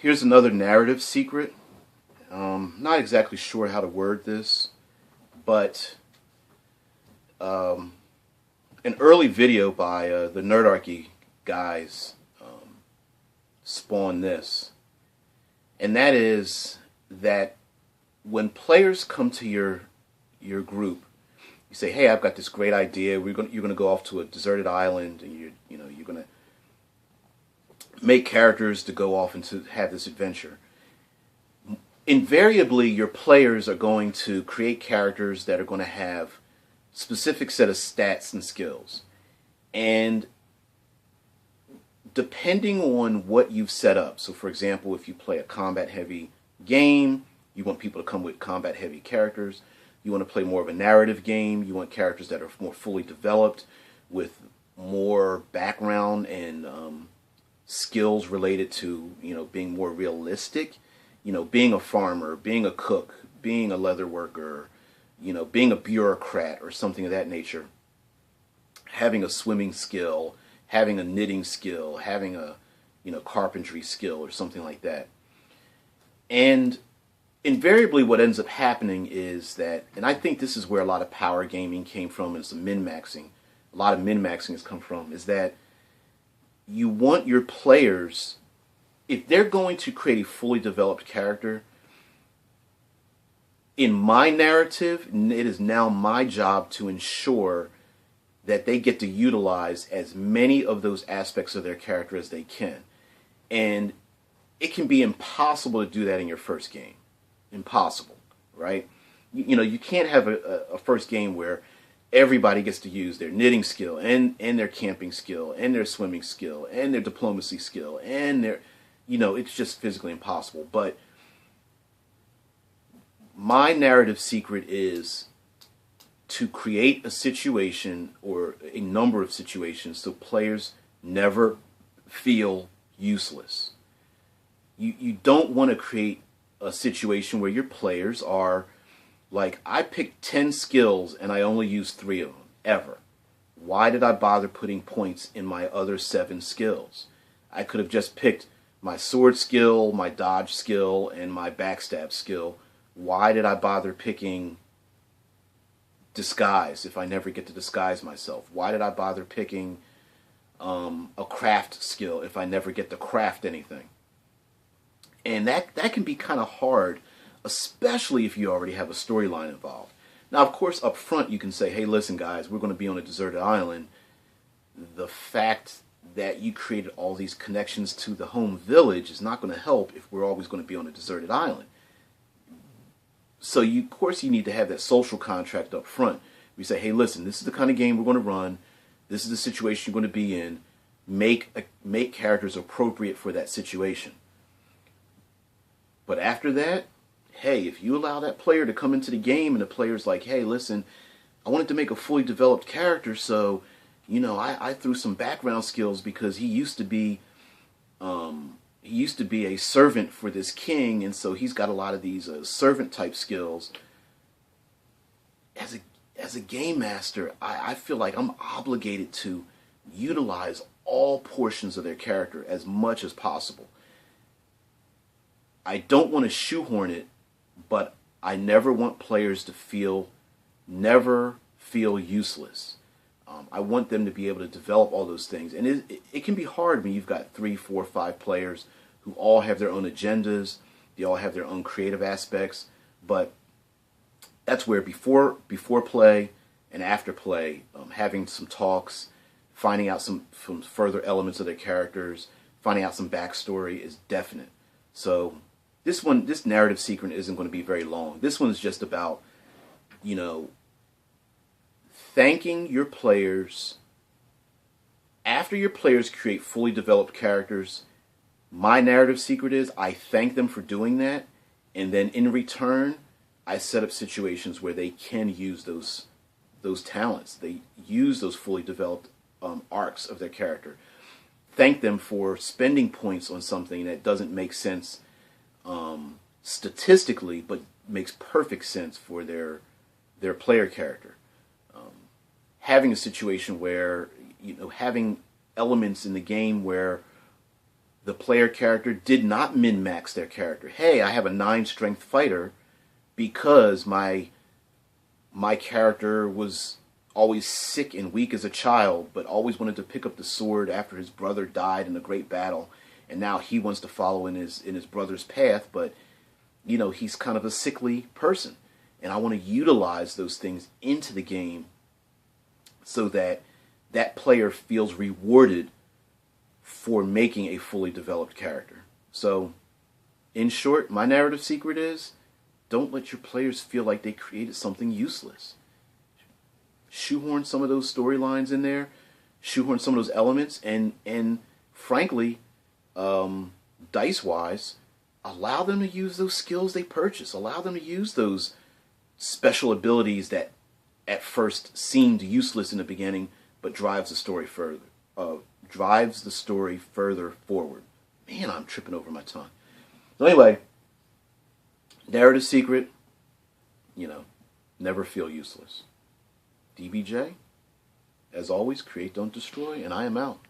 Here's another narrative secret. Not exactly sure how to word this, but an early video by the Nerdarchy guys spawned this, and that is that when players come to your group, you say, "Hey, I've got this great idea. You're going to go off to a deserted island, and you're going to make characters to go off and to have this adventure." Invariably, your players are going to create characters that are going to have specific set of stats and skills, and depending on what you've set up. So, for example, if you play a combat-heavy game, you want people to come with combat-heavy characters. You want to play more of a narrative game. You want characters that are more fully developed with more background and skills related to, being more realistic. Being a farmer, being a cook, being a leather worker, being a bureaucrat or something of that nature. Having a swimming skill, having a knitting skill, having a, carpentry skill or something like that. And invariably what ends up happening is that, and I think this is where a lot of power gaming came from, and some min-maxing, a lot of min-maxing has come from, is that you want your players, if they're going to create a fully developed character, in my narrative, it is now my job to ensure that they get to utilize as many of those aspects of their character as they can. And it can be impossible to do that in your first game. Impossible, right? You can't have a first game where everybody gets to use their knitting skill and their camping skill and their swimming skill and their diplomacy skill and their, it's just physically impossible. But my narrative secret is to create a situation or a number of situations so players never feel useless. You don't want to create a situation where your players are like, I picked 10 skills and I only use 3 of them, ever. Why did I bother putting points in my other 7 skills? I could have just picked my sword skill, my dodge skill, and my backstab skill. Why did I bother picking disguise if I never get to disguise myself? Why did I bother picking a craft skill if I never get to craft anything? And that can be kind of hard, especially if you already have a storyline involved. Now, of course, up front you can say, hey, listen, guys, we're going to be on a deserted island. The fact that you created all these connections to the home village is not going to help if we're always going to be on a deserted island. So, of course, you need to have that social contract up front. We say, hey, listen, this is the kind of game we're going to run. This is the situation you're going to be in. Make characters appropriate for that situation. But after that, hey, if you allow that player to come into the game and the player's like, hey, listen, I wanted to make a fully developed character, so, I threw some background skills because he used to be a servant for this king, and so he's got a lot of these servant type skills. As a game master, I feel like I'm obligated to utilize all portions of their character as much as possible. I don't want to shoehorn it, but I never want players to never feel useless. I want them to be able to develop all those things. And it can be hard when you've got 3, 4, 5 players who all have their own agendas. They all have their own creative aspects. But that's where before play and after play, having some talks, finding out some further elements of their characters, finding out some backstory is definite. So this narrative secret isn't going to be very long. This one is just about, thanking your players. After your players create fully developed characters, my narrative secret is I thank them for doing that, and then in return, I set up situations where they can use those talents. They use those fully developed arcs of their character. Thank them for spending points on something that doesn't make sense statistically, but makes perfect sense for their player character. Having a situation where, having elements in the game where the player character did not min-max their character. Hey, I have a 9 strength fighter because my character was always sick and weak as a child, but always wanted to pick up the sword after his brother died in a great battle, and now he wants to follow in his brother's path, but you know, he's kind of a sickly person. And I want to utilize those things into the game so that that player feels rewarded for making a fully developed character. So, in short, my narrative secret is don't let your players feel like they created something useless. Shoehorn some of those storylines in there, shoehorn some of those elements, and frankly, dice-wise, allow them to use those skills they purchase. Allow them to use those special abilities that at first seemed useless in the beginning, but drives the story further. Drives the story further forward. Man, I'm tripping over my tongue. So anyway, narrative secret, you know, never feel useless. DBJ, as always, create, don't destroy, and I am out.